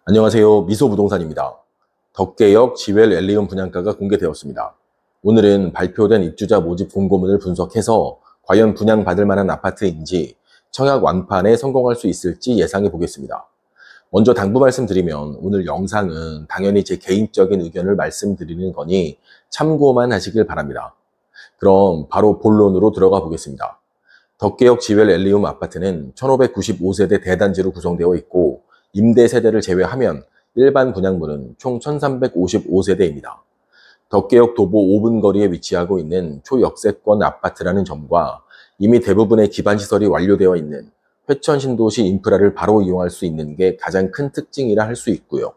안녕하세요. 미소부동산입니다. 덕계역 지웰 엘리움 분양가가 공개되었습니다. 오늘은 발표된 입주자 모집 공고문을 분석해서 과연 분양받을 만한 아파트인지 청약 완판에 성공할 수 있을지 예상해 보겠습니다. 먼저 당부 말씀드리면 오늘 영상은 당연히 제 개인적인 의견을 말씀드리는 거니 참고만 하시길 바랍니다. 그럼 바로 본론으로 들어가 보겠습니다. 덕계역 지웰 엘리움 아파트는 1595세대 대단지로 구성되어 있고 임대 세대를 제외하면 일반 분양물은 총 1355세대입니다. 덕계역 도보 5분 거리에 위치하고 있는 초역세권 아파트라는 점과 이미 대부분의 기반시설이 완료되어 있는 회천 신도시 인프라를 바로 이용할 수 있는 게 가장 큰 특징이라 할 수 있고요.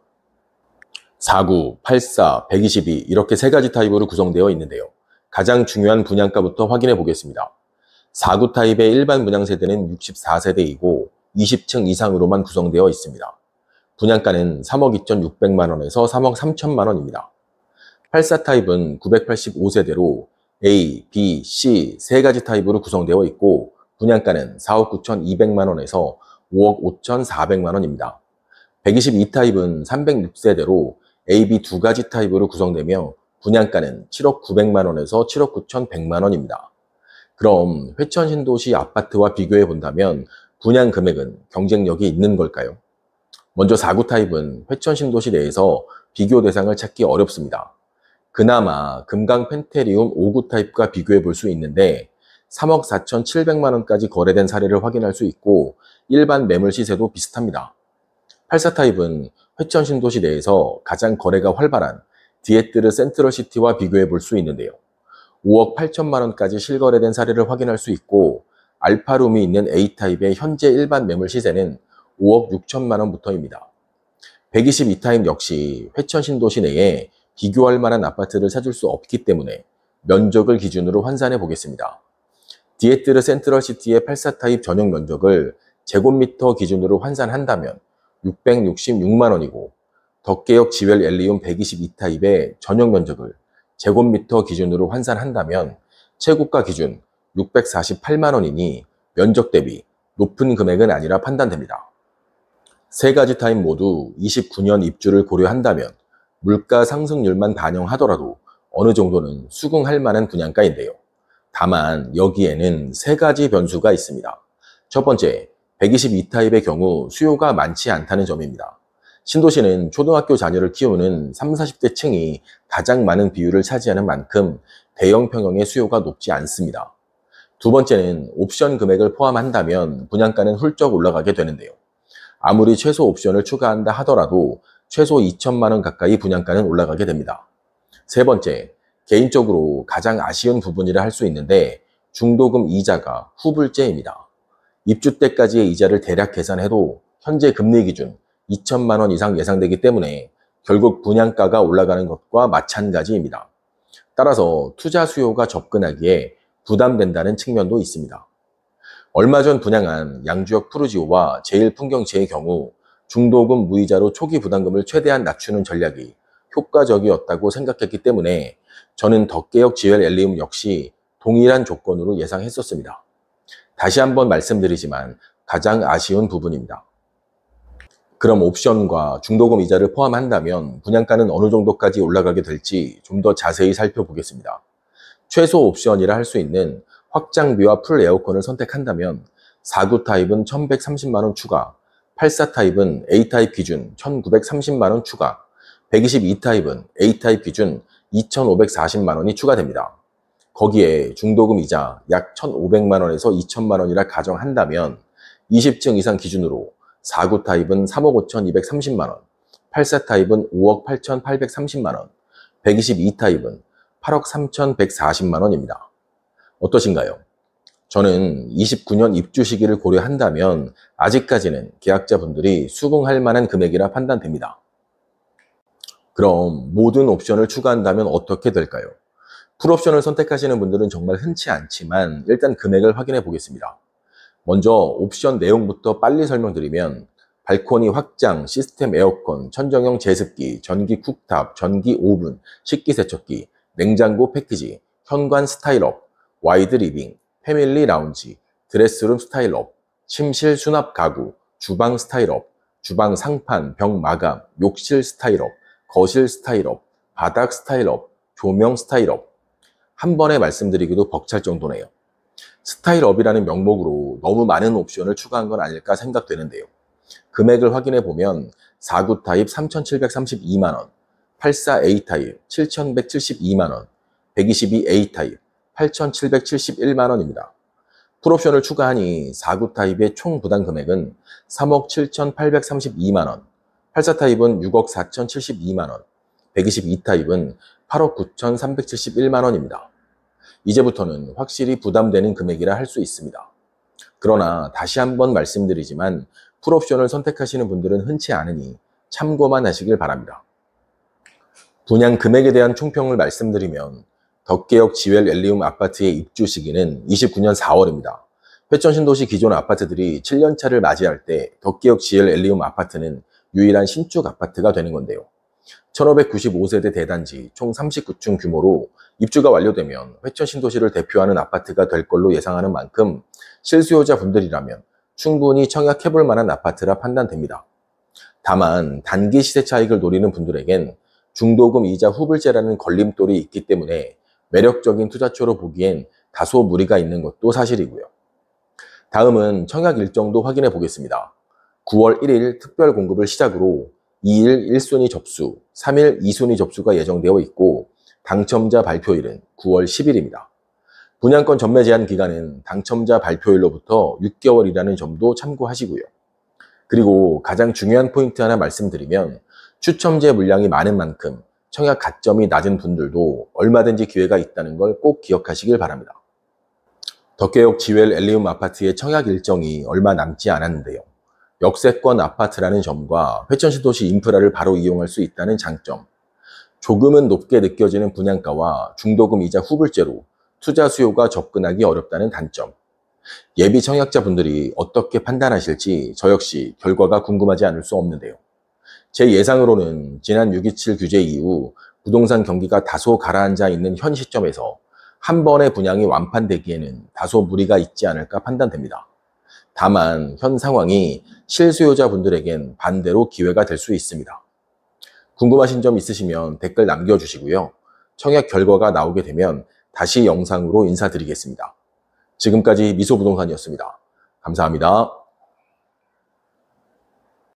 49, 84, 122 이렇게 세 가지 타입으로 구성되어 있는데요. 가장 중요한 분양가부터 확인해 보겠습니다. 49 타입의 일반 분양세대는 64세대이고 20층 이상으로만 구성되어 있습니다. 분양가는 3억 2,600만 원에서 3억 3천만 원입니다. 84 타입은 985세대로 A, B, C 세 가지 타입으로 구성되어 있고 분양가는 4억 9,200만 원에서 5억 5,400만 원입니다. 122 타입은 306세대로 A, B 두 가지 타입으로 구성되며 분양가는 7억 900만 원에서 7억 9,100만 원입니다. 그럼 회천 신도시 아파트와 비교해 본다면 분양 금액은 경쟁력이 있는 걸까요? 먼저 49 타입은 회천 신도시 내에서 비교 대상을 찾기 어렵습니다. 그나마 금강 펜테리움 59 타입과 비교해 볼 수 있는데 3억 4,700만 원까지 거래된 사례를 확인할 수 있고 일반 매물 시세도 비슷합니다. 84 타입은 회천 신도시 내에서 가장 거래가 활발한 디에뜨르 센트럴시티와 비교해 볼 수 있는데요. 5억 8천만 원까지 실거래된 사례를 확인할 수 있고 알파룸이 있는 A타입의 현재 일반 매물 시세는 5억 6천만 원부터입니다. 122 타입 역시 회천 신도시 내에 비교할 만한 아파트를 찾을 수 없기 때문에 면적을 기준으로 환산해 보겠습니다. 디에뜨르 센트럴시티의 84 타입 전용 면적을 제곱미터 기준으로 환산한다면 666만 원이고 덕계역 지웰 엘리움 122 타입의 전용 면적을 제곱미터 기준으로 환산한다면 최고가 기준 648만 원이니 면적 대비 높은 금액은 아니라 판단됩니다. 세 가지 타입 모두 29년 입주를 고려한다면 물가 상승률만 반영하더라도 어느 정도는 수긍할 만한 분양가인데요. 다만 여기에는 세 가지 변수가 있습니다. 첫 번째, 122 타입의 경우 수요가 많지 않다는 점입니다. 신도시는 초등학교 자녀를 키우는 30, 40대 층이 가장 많은 비율을 차지하는 만큼 대형 평형의 수요가 높지 않습니다. 두 번째는 옵션 금액을 포함한다면 분양가는 훌쩍 올라가게 되는데요. 아무리 최소 옵션을 추가한다 하더라도 최소 2천만 원 가까이 분양가는 올라가게 됩니다. 세 번째, 개인적으로 가장 아쉬운 부분이라 할 수 있는데 중도금 이자가 후불제입니다. 입주 때까지의 이자를 대략 계산해도 현재 금리 기준 2천만 원 이상 예상되기 때문에 결국 분양가가 올라가는 것과 마찬가지입니다. 따라서 투자 수요가 접근하기에 부담된다는 측면도 있습니다. 얼마 전 분양한 양주역 푸르지오와 제일풍경지의 경우 중도금 무이자로 초기 부담금을 최대한 낮추는 전략이 효과적이었다고 생각했기 때문에 저는 덕계역 지웰 엘리움 역시 동일한 조건으로 예상했었습니다. 다시 한번 말씀드리지만 가장 아쉬운 부분입니다. 그럼 옵션과 중도금 이자를 포함한다면 분양가는 어느 정도까지 올라가게 될지 좀 더 자세히 살펴보겠습니다. 최소 옵션이라 할 수 있는 확장비와 풀 에어컨을 선택한다면 49 타입은 1,130만 원 추가, 84 타입은 A타입 기준 1,930만 원 추가, 122 타입은 A타입 기준 2,540만 원이 추가됩니다. 거기에 중도금 이자 약 1,500만 원에서 2천만 원이라 가정한다면 20층 이상 기준으로 49 타입은 3억 5,230만 원, 84 타입은 5억 8,830만 원, 122 타입은 8억 3,140만 원입니다. 어떠신가요? 저는 29년 입주 시기를 고려한다면 아직까지는 계약자분들이 수긍할 만한 금액이라 판단됩니다. 그럼 모든 옵션을 추가한다면 어떻게 될까요? 풀옵션을 선택하시는 분들은 정말 흔치 않지만 일단 금액을 확인해 보겠습니다. 먼저 옵션 내용부터 빨리 설명드리면 발코니 확장, 시스템 에어컨, 천정형 제습기, 전기 쿡탑, 전기 오븐, 식기세척기, 냉장고 패키지, 현관 스타일업, 와이드 리빙, 패밀리 라운지, 드레스룸 스타일업, 침실 수납 가구, 주방 스타일업, 주방 상판, 벽 마감, 욕실 스타일업, 거실 스타일업, 바닥 스타일업, 조명 스타일업. 한 번에 말씀드리기도 벅찰 정도네요. 스타일업이라는 명목으로 너무 많은 옵션을 추가한 건 아닐까 생각되는데요. 금액을 확인해 보면 49 타입 3,732만 원, 84A 타입 7,172만 원, 122A 타입 8,771만 원입니다. 풀옵션을 추가하니 49 타입의 총 부담 금액은 3억 7,832만 원, 84 타입은 6억 4,072만 원, 122 타입은 8억 9,371만 원입니다. 이제부터는 확실히 부담되는 금액이라 할 수 있습니다. 그러나 다시 한번 말씀드리지만 풀옵션을 선택하시는 분들은 흔치 않으니 참고만 하시길 바랍니다. 분양 금액에 대한 총평을 말씀드리면 덕계역 지웰 엘리움 아파트의 입주 시기는 29년 4월입니다. 회천 신도시 기존 아파트들이 7년차를 맞이할 때 덕계역 지웰 엘리움 아파트는 유일한 신축 아파트가 되는 건데요. 1595세대 대단지 총 39층 규모로 입주가 완료되면 회천 신도시를 대표하는 아파트가 될 걸로 예상하는 만큼 실수요자 분들이라면 충분히 청약해볼 만한 아파트라 판단됩니다. 다만 단기 시세 차익을 노리는 분들에겐 중도금 이자 후불제라는 걸림돌이 있기 때문에 매력적인 투자처로 보기엔 다소 무리가 있는 것도 사실이고요. 다음은 청약 일정도 확인해 보겠습니다. 9월 1일 특별 공급을 시작으로 2일 1순위 접수, 3일 2순위 접수가 예정되어 있고 당첨자 발표일은 9월 10일입니다. 분양권 전매 제한 기간은 당첨자 발표일로부터 6개월이라는 점도 참고하시고요. 그리고 가장 중요한 포인트 하나 말씀드리면 추첨제 물량이 많은 만큼 청약 가점이 낮은 분들도 얼마든지 기회가 있다는 걸 꼭 기억하시길 바랍니다. 덕계역 지웰 엘리움 아파트의 청약 일정이 얼마 남지 않았는데요. 역세권 아파트라는 점과 회천신도시 인프라를 바로 이용할 수 있다는 장점, 조금은 높게 느껴지는 분양가와 중도금 이자 후불제로 투자 수요가 접근하기 어렵다는 단점, 예비 청약자분들이 어떻게 판단하실지 저 역시 결과가 궁금하지 않을 수 없는데요. 제 예상으로는 지난 6.27 규제 이후 부동산 경기가 다소 가라앉아 있는 현 시점에서 한 번의 분양이 완판되기에는 다소 무리가 있지 않을까 판단됩니다. 다만 현 상황이 실수요자분들에겐 반대로 기회가 될 수 있습니다. 궁금하신 점 있으시면 댓글 남겨주시고요. 청약 결과가 나오게 되면 다시 영상으로 인사드리겠습니다. 지금까지 미소부동산이었습니다. 감사합니다.